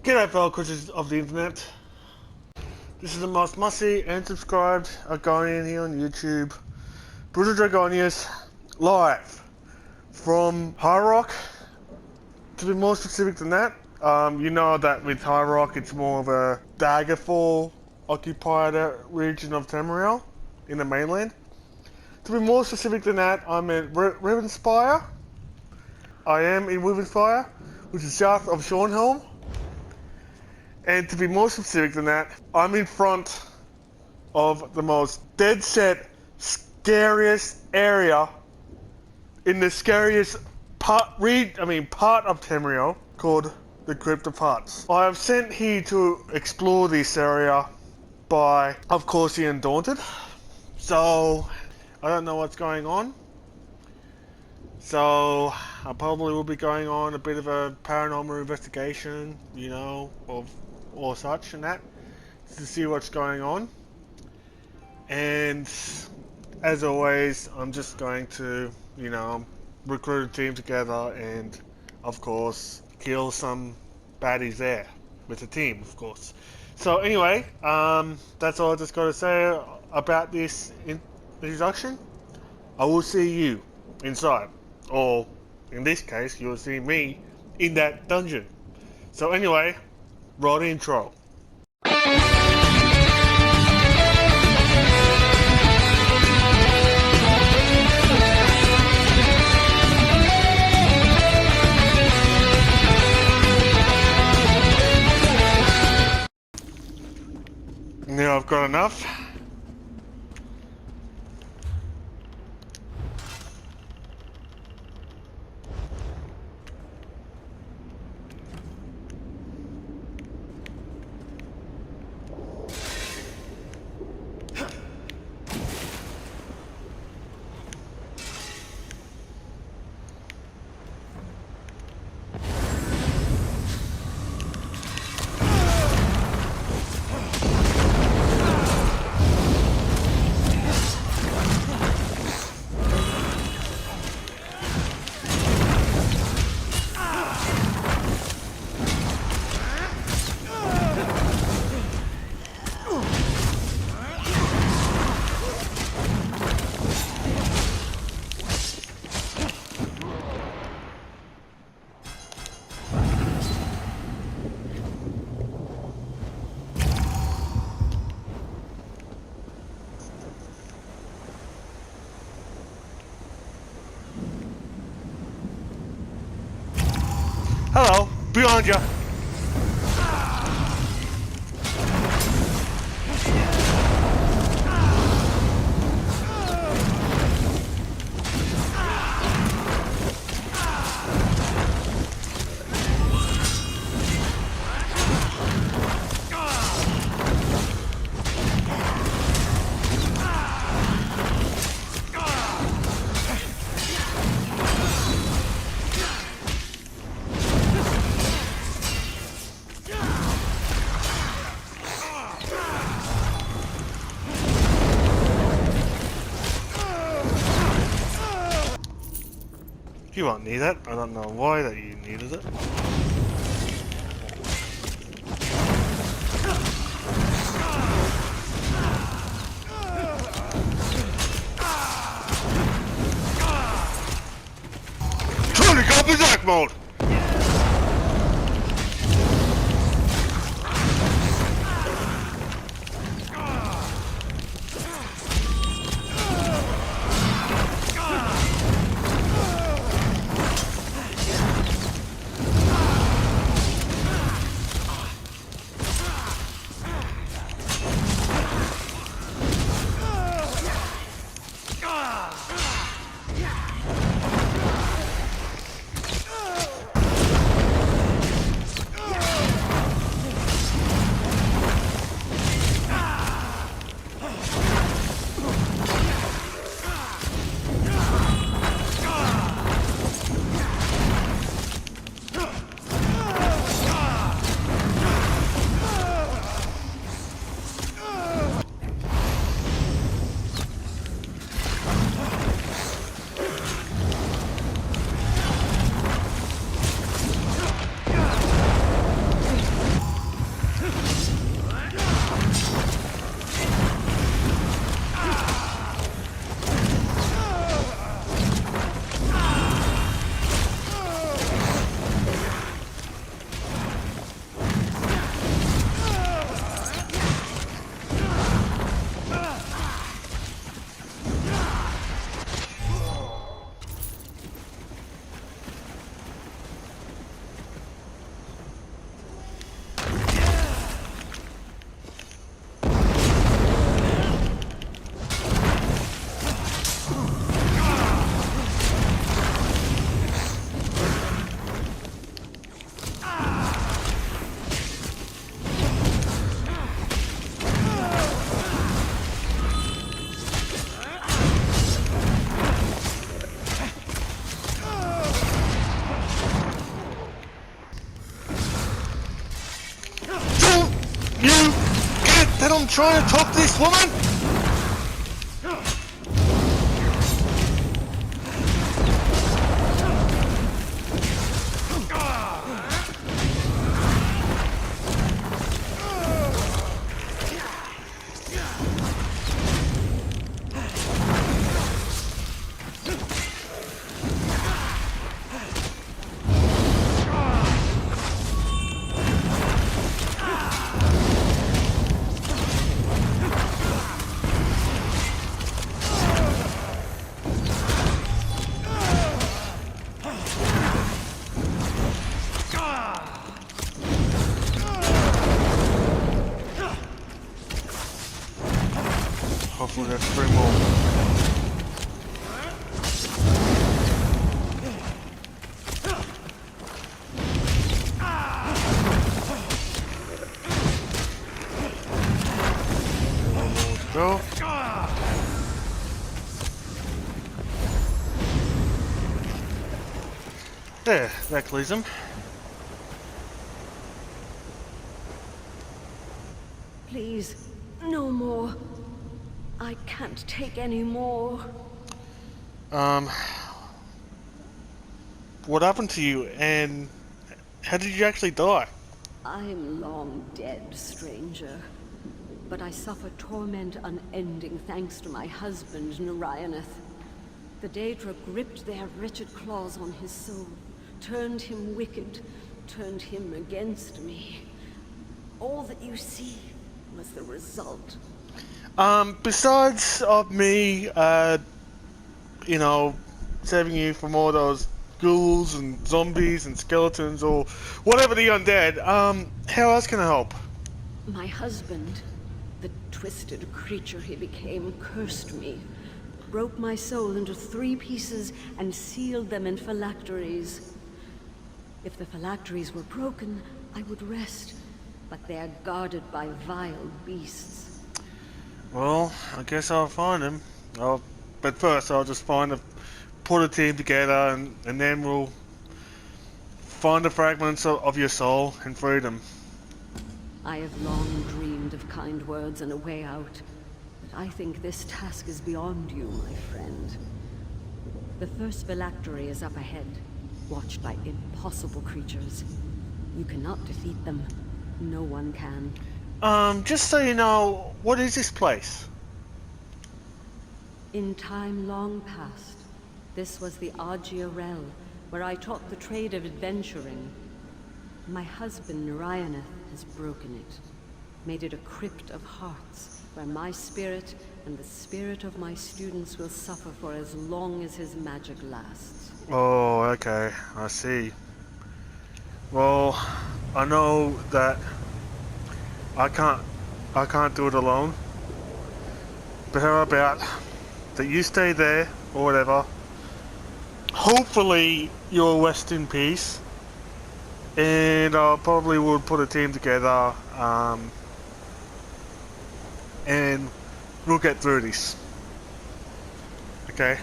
G'day fellow creatures of the internet. This is the most musty and subscribed Argonian here on YouTube. Bruzo Dragonius, live from High Rock. To be more specific than that, you know that with High Rock it's more of a Daggerfall occupied region of Tamriel in the mainland. To be more specific than that, I'm at Rivenspire. I am in Rivenspire, which is south of Shornhelm. And to be more specific than that, I'm in front of the most dead set, scariest area in the scariest part of Tamriel called the Crypt of Hears. I have sent here to explore this area by, of course, the Undaunted. So, I don't know what's going on. So, I probably will be going on a bit of a paranormal investigation, you know, or such and that, to see what's going on. And as always, I'm just going to, you know, recruit a team together and, of course, kill some baddies there with the team, of course. So anyway, that's all I just got to say about this introduction. I will see you inside, or in this case, you'll see me in that dungeon. So anyway, roll the intro. Now I've got enough. Hello, behind you. You won't need it. I don't know why that you needed it. Trying to go berserk mode! You get that I'm trying to talk to this woman? Hopefully that's 3 more. Go. There, that clears him. Please, no more. I can't take any more. What happened to you, and how did you actually die? I'm long dead, stranger. But I suffer torment unending thanks to my husband, Narayaneth. The Daedra gripped their wretched claws on his soul, turned him wicked, turned him against me. All that you see was the result. Besides of me, you know, saving you from all those ghouls and zombies and skeletons or whatever the undead, how else can I help? My husband, the twisted creature he became, cursed me, broke my soul into 3 pieces and sealed them in phylacteries. If the phylacteries were broken, I would rest, but they are guarded by vile beasts. Well, I guess I'll find him. But first I'll just put a team together and then we'll find the fragments of your soul and free them. I have long dreamed of kind words and a way out, but I think this task is beyond you, my friend. The first phylactery is up ahead, watched by impossible creatures. You cannot defeat them. No one can. Just so you know, what is this place? In time long past, this was the Agia Rel, where I taught the trade of adventuring. My husband, Narayaneth, has broken it, made it a Crypt of Hearts, where my spirit and the spirit of my students will suffer for as long as his magic lasts. Oh, okay, I see. Well, I know that I can't do it alone. But how about that you stay there or whatever. Hopefully you'll rest in peace. And I probably would put a team together and we'll get through this. Okay?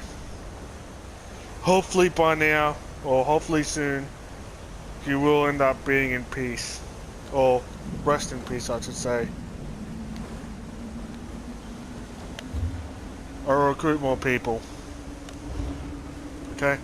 Hopefully by now, or hopefully soon, you will end up being in peace. Or rest in peace, I should say. Or recruit more people. Okay?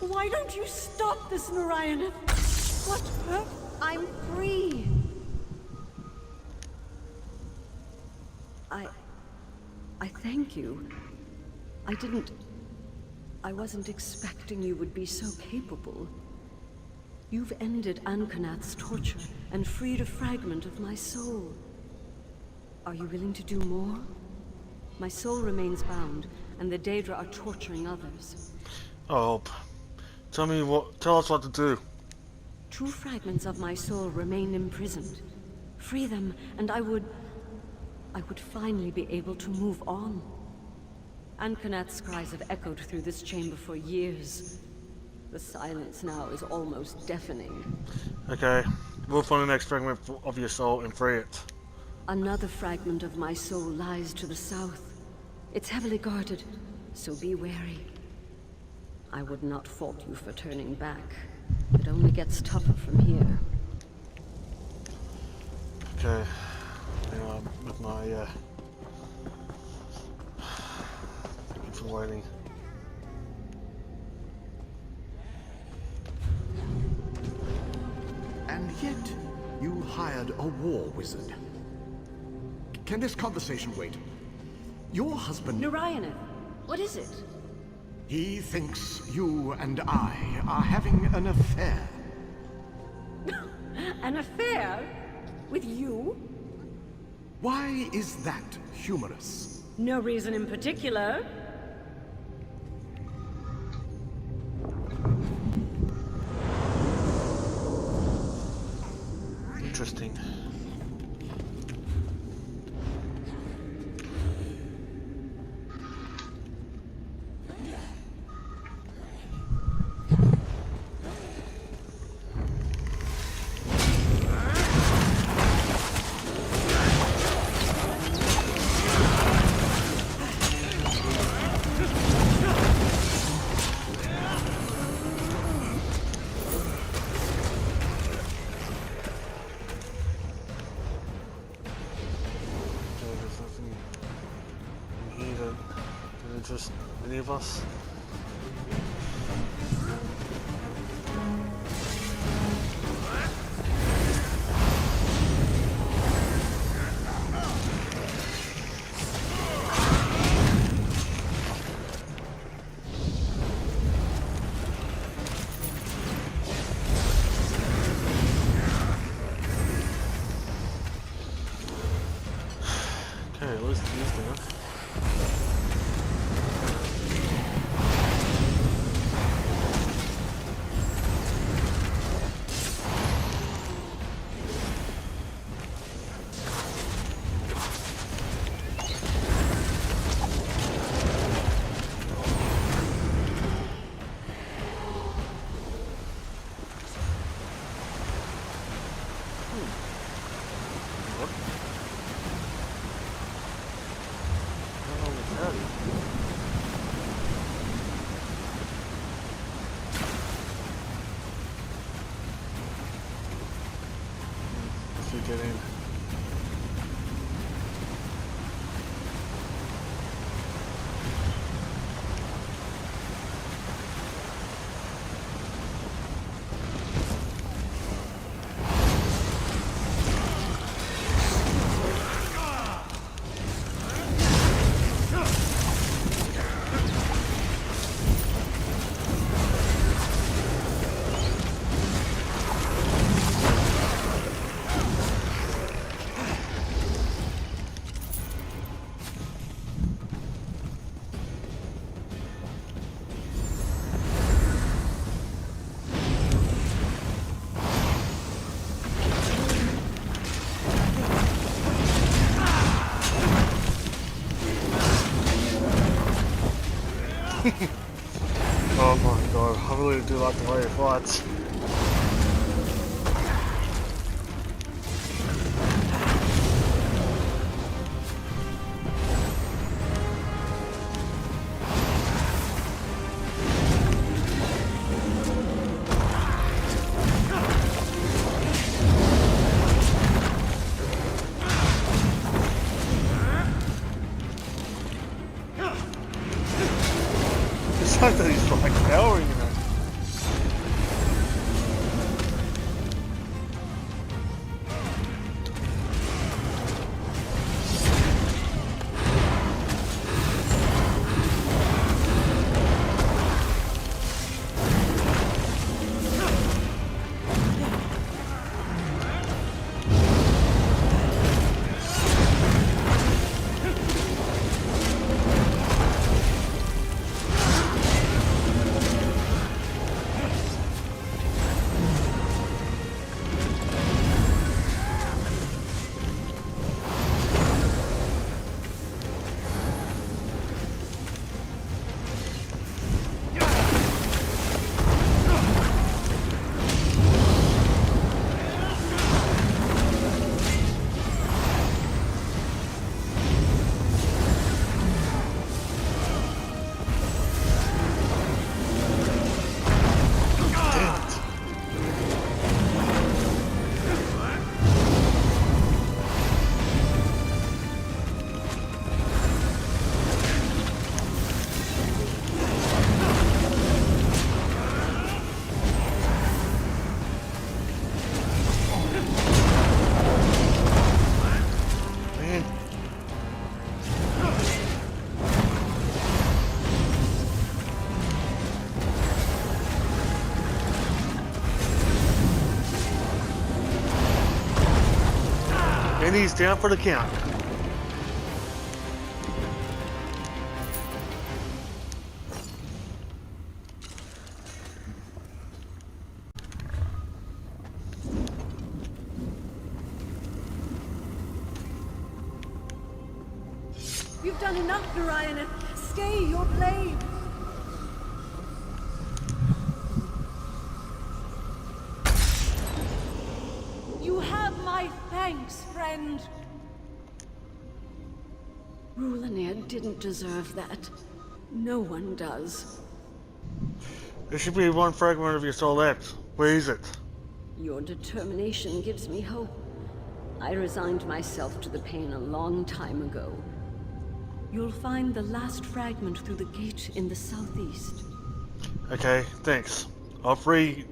Why don't you stop this, Narayaneth? What? Huh? I'm free. I thank you. I wasn't expecting you would be so capable. You've ended Ankonath's torture and freed a fragment of my soul. Are you willing to do more? My soul remains bound, and the Daedra are torturing others. Oh, tell us what to do. 2 fragments of my soul remain imprisoned. Free them, and I would finally be able to move on. Ankanat's cries have echoed through this chamber for years. The silence now is almost deafening. Okay, we'll find the next fragment of your soul and free it. Another fragment of my soul lies to the south. It's heavily guarded, so be wary. I would not fault you for turning back. It only gets tougher from here. Okay, with my thank you for waiting. And yet, you hired a war wizard. Can this conversation wait? Your husband... Narayaneth, what is it? He thinks you and I are having an affair. An affair? With you? Why is that humorous? No reason in particular. Interesting. Just any of us. Okay, at least these down. Get in. Oh my god, I really do like the way it fights. It's like that he's like powering it. And he's down for the count. You've done enough, Narayan. Stay your blade. You have my thanks, friend. Rulanir didn't deserve that. No one does. There should be one fragment of your soul left. Where is it? Your determination gives me hope. I resigned myself to the pain a long time ago. You'll find the last fragment through the gate in the southeast. Okay, thanks. I'll free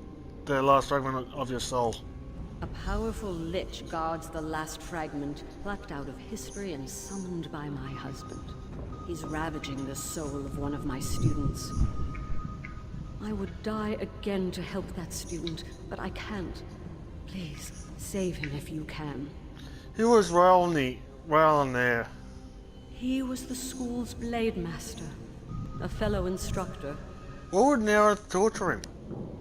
the last fragment of your soul. A powerful lich guards the last fragment, plucked out of history and summoned by my husband. He's ravaging the soul of one of my students. I would die again to help that student, but I can't. Please, save him if you can. Who was Rowan there? He was the school's blade master, a fellow instructor. What would Nara torture him?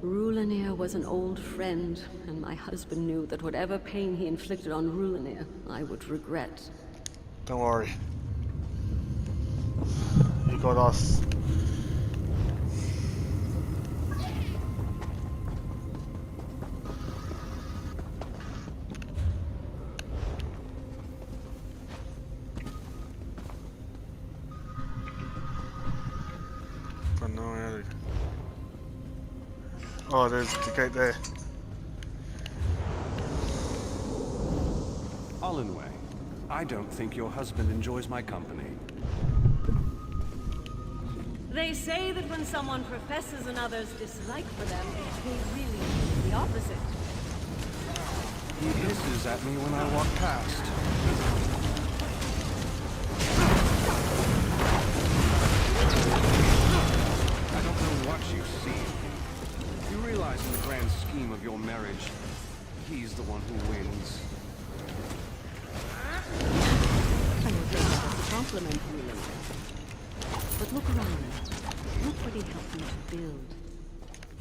Rulanir was an old friend, and my husband knew that whatever pain he inflicted on Rulanir, I would regret. Don't worry. You got us. But no, oh, there's the gate there. Olenway, I don't think your husband enjoys my company. They say that when someone professes another's dislike for them, they really mean the opposite. He hisses at me when I walk past. I don't know what you see. You realize in the grand scheme of your marriage, he's the one who wins. I don't think that's a compliment, really. But look around. Look what he helped me to build.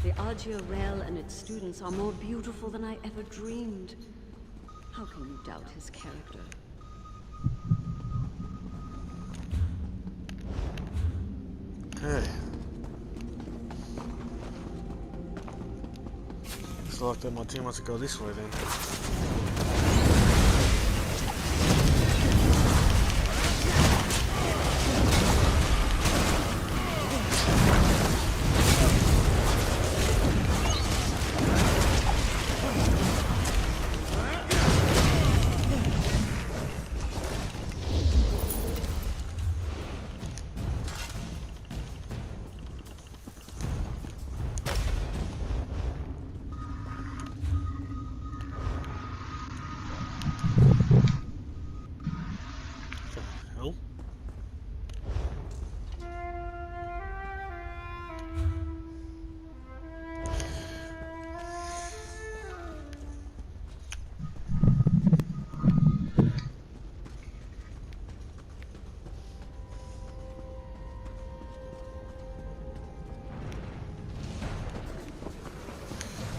The Agia Rel and its students are more beautiful than I ever dreamed. How can you doubt his character? Hey. Looks like that my team wants to go this way then.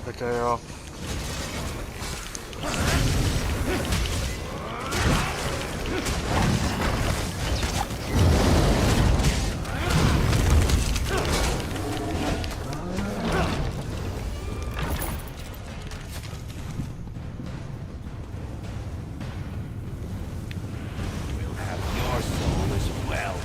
Okay, off. We'll have your soul as well.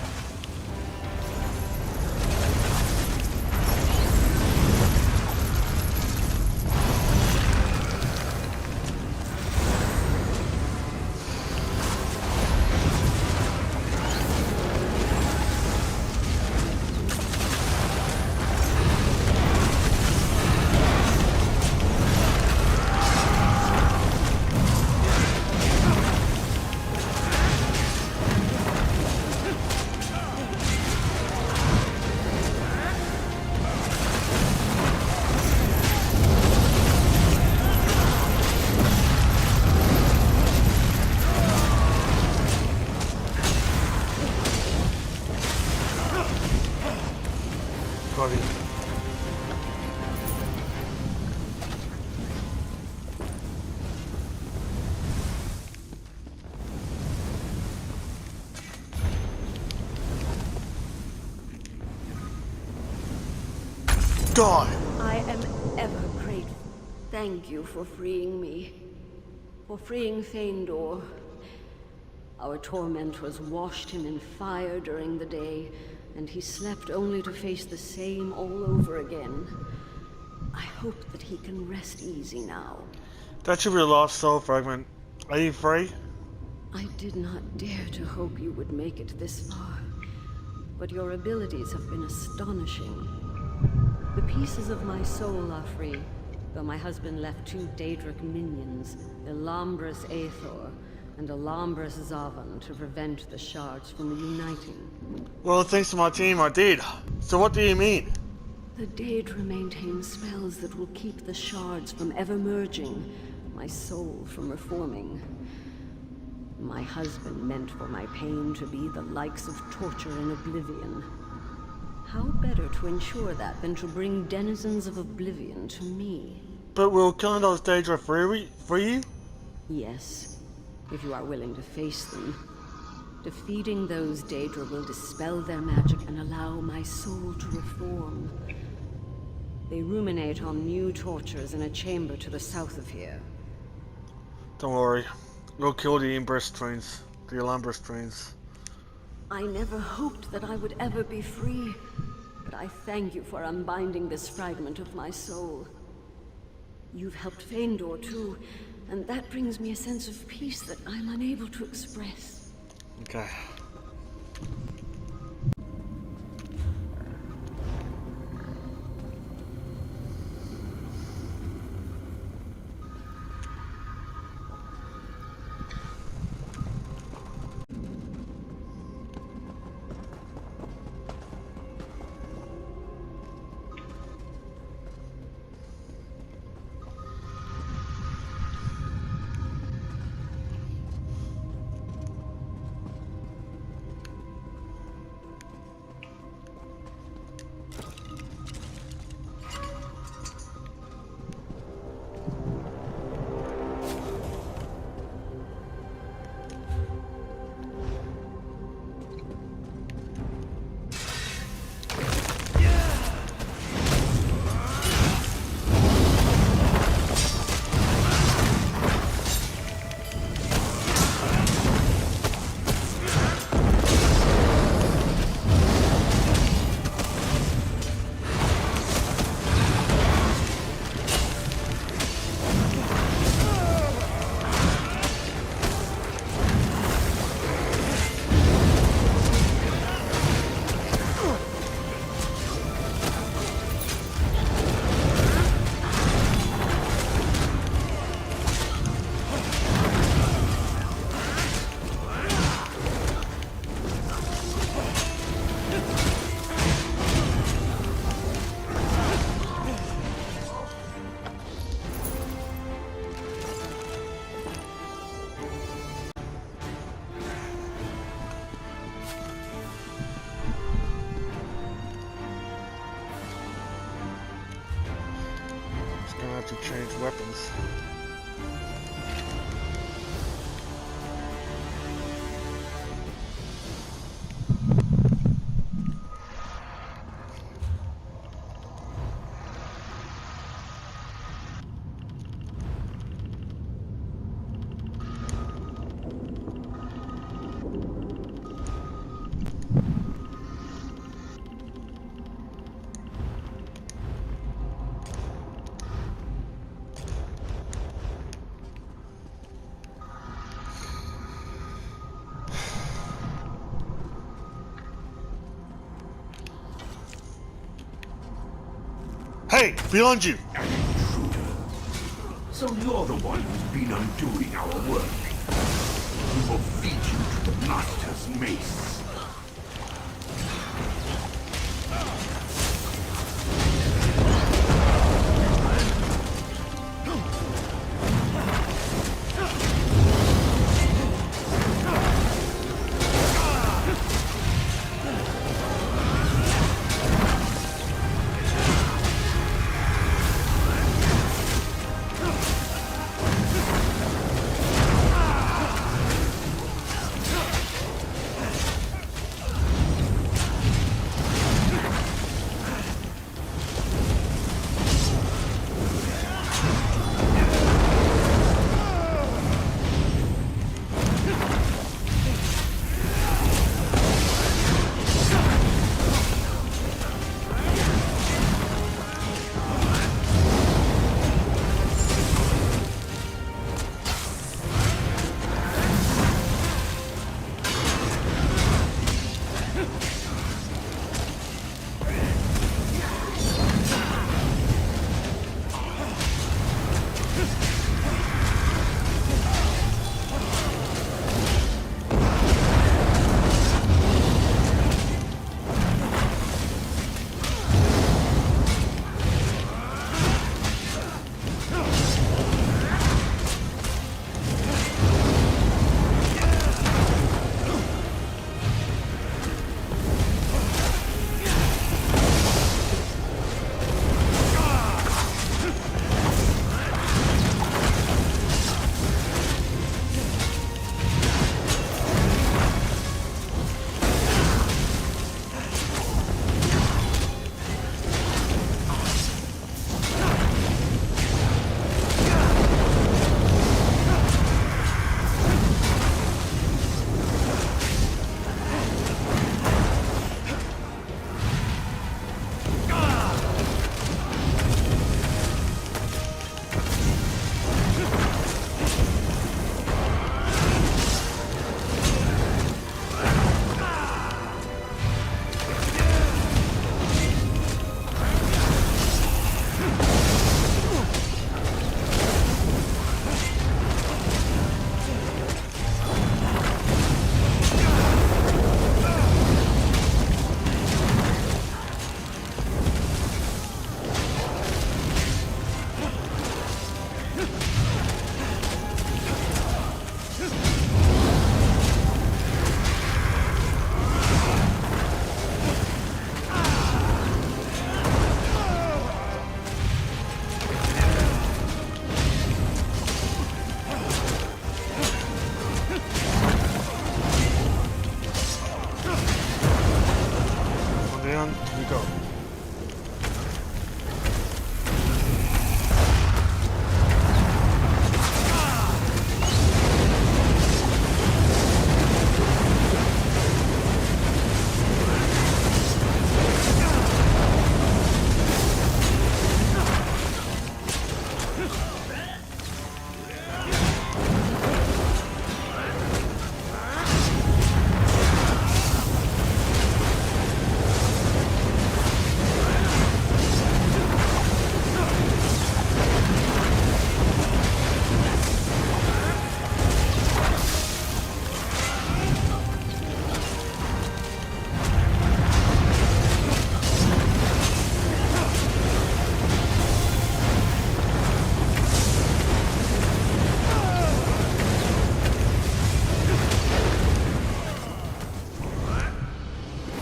Got him. Die! I am ever grateful. Thank you for freeing me. For freeing Feindor. Our tormentors washed him in fire during the day, and he slept only to face the same all over again. I hope that he can rest easy now. That should be a lost soul fragment. Are you free? I did not dare to hope you would make it this far, but your abilities have been astonishing. The pieces of my soul are free, though my husband left 2 Daedric minions, Elambris Aethor and Elambris Zavan, to prevent the shards from uniting. Well, thanks to my team, I did. So what do you mean? The Daedra maintain spells that will keep the shards from ever merging, my soul from reforming. My husband meant for my pain to be the likes of torture and oblivion. How better to ensure that than to bring denizens of oblivion to me? But will killing those Daedra free you? Yes, if you are willing to face them. Defeating those Daedra will dispel their magic and allow my soul to reform. They ruminate on new tortures in a chamber to the south of here. Don't worry. We'll kill the Elambris trains. I never hoped that I would ever be free, but I thank you for unbinding this fragment of my soul. You've helped Feindor too, and that brings me a sense of peace that I'm unable to express. Okay. To change weapons. Hey, beyond you! So you're the one who's been undoing our work. We will feed you to the Master's mace. down we go.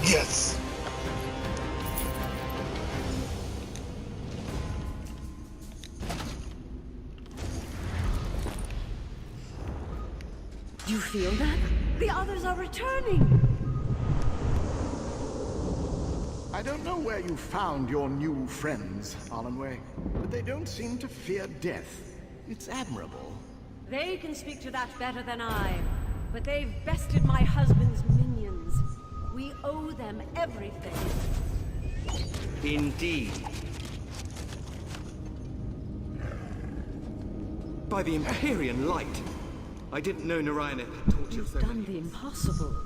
Yes! You feel that? The others are returning! I don't know where you found your new friends, Alanway, but they don't seem to fear death. It's admirable. They can speak to that better than I, but they've bested my husband's minions. We owe them everything. Indeed. By the Empyrean light! I didn't know Narayanan had taught you You've so done many. the impossible.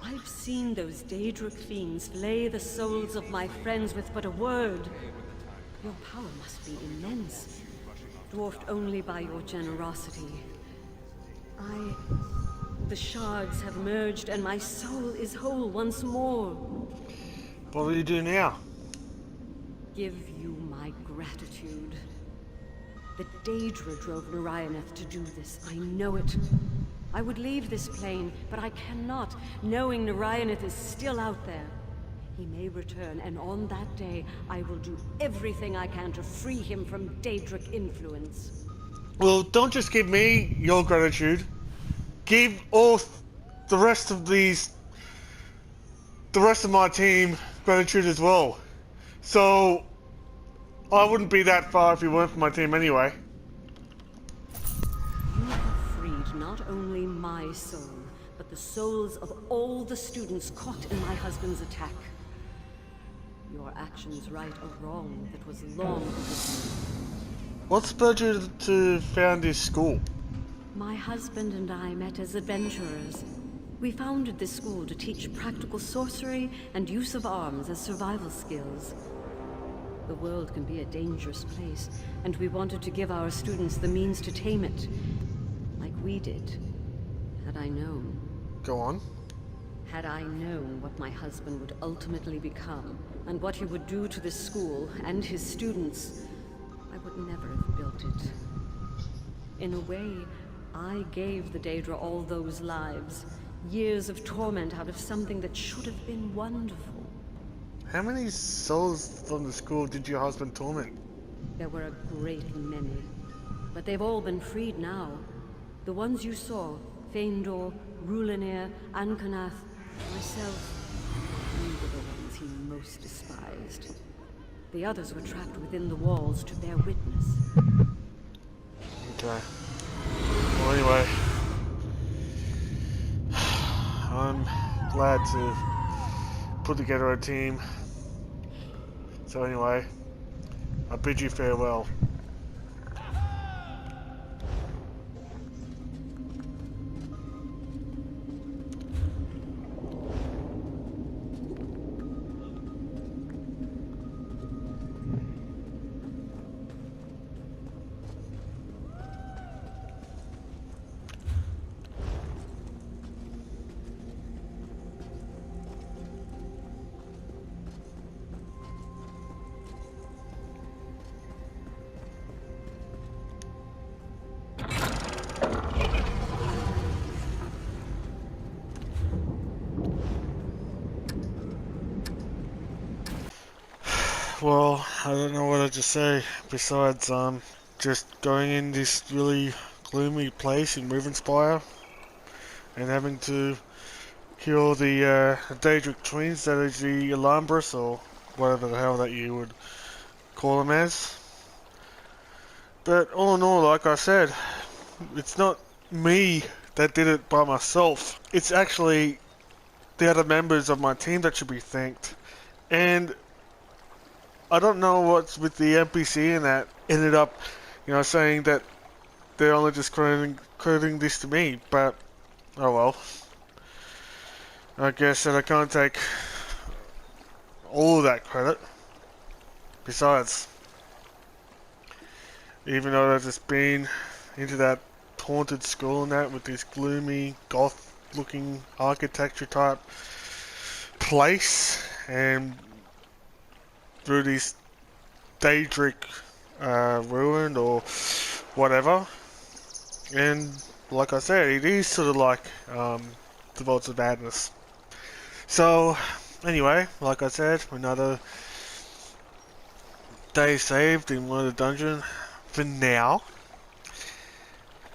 I've seen those Daedric fiends flay the souls of my friends with but a word. Your power must be immense, dwarfed only by your generosity. The shards have merged and my soul is whole once more. What will you do now? Give you my gratitude. The Daedra drove Narayanan to do this. I know it. I would leave this plane, but I cannot, knowing Narayanan is still out there. He may return, and on that day, I will do everything I can to free him from Daedric influence. Well, don't just give me your gratitude. Give all the rest of my team gratitude as well. So, I wouldn't be that far if you weren't for my team anyway. You have freed not only my soul, but the souls of all the students caught in my husband's attack. Your actions right a wrong that was long overdue. What spurred you to found this school? My husband and I met as adventurers. We founded this school to teach practical sorcery and use of arms as survival skills. The world can be a dangerous place, and we wanted to give our students the means to tame it, like we did, had I known. Go on. Had I known what my husband would ultimately become, and what he would do to this school and his students, I would never have built it. In a way, I gave the Daedra all those lives, years of torment out of something that should have been wonderful. How many souls from the school did your husband torment? There were a great many, but they've all been freed now. The ones you saw, Feindor, Rulinir, Ankanath, myself, we were the ones he most despised. The others were trapped within the walls to bear witness. Okay. Well, anyway, I'm glad to put together a team. So anyway, I bid you farewell. Well, I don't know what to say besides just going in this really gloomy place in Rivenspire and having to kill the Daedric twins, that is the Alhambras, or whatever the hell that you would call them as. But all in all, like I said, it's not me that did it by myself. It's actually the other members of my team that should be thanked. And I don't know what's with the NPC and that ended up, you know, saying that they're only just crediting this to me, but oh well. I guess that I can't take all of that credit. Besides, even though I've just been into that haunted school and that with this gloomy, goth-looking architecture type place, and through this Daedric ruin or whatever, and like I said, it is sort of like the Vaults of Madness. So, anyway, like I said, another day saved in one of the dungeons for now.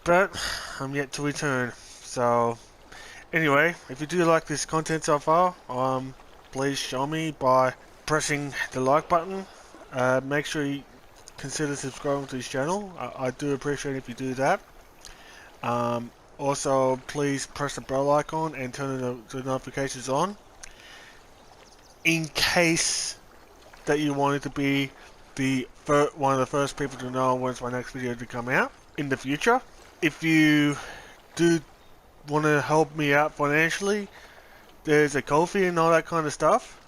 But I'm yet to return. So, anyway, if you do like this content so far, please show me by pressing the like button. Make sure you consider subscribing to this channel. I do appreciate if you do that. Also, please press the bell icon and turn the notifications on, in case that you wanted to be one of the first people to know when's my next video to come out in the future. If you do want to help me out financially, there's a Ko-fi and all that kind of stuff,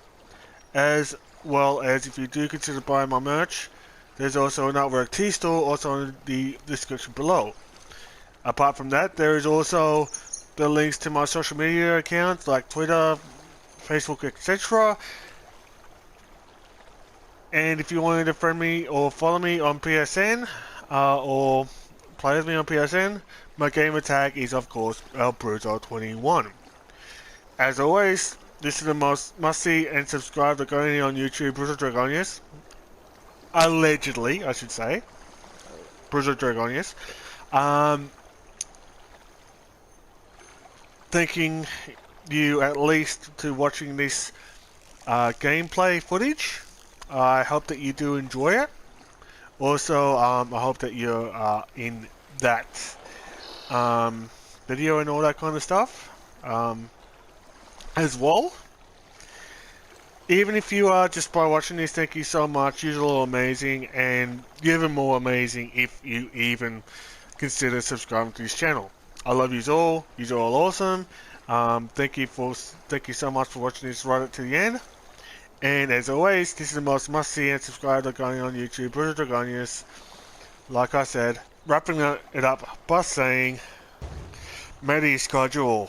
as well as if you do consider buying my merch, there's also an Artwork Tea store also in the description below. Apart from that, there is also the links to my social media accounts like Twitter, Facebook, etc. And if you wanted to friend me or follow me on PSN, or play with me on PSN, my gamer tag is of course Bruzo21. As always, this is the most must-see and subscribe Argonian on YouTube, Bruzo Dragonius. Allegedly, I should say. Bruzo Dragonius. Thanking you at least to watching this gameplay footage. I hope that you do enjoy it. Also, I hope that you're in that video and all that kind of stuff as well. Even if you are just by watching this, thank you so much. You're all amazing, and even more amazing if you even consider subscribing to this channel. I love you all. You're all awesome. Thank you so much for watching this right to the end. And as always, this is the most must-see and subscribe going on YouTube, Bruzo Dragonius. Like I said, wrapping it up by saying, may the schedule.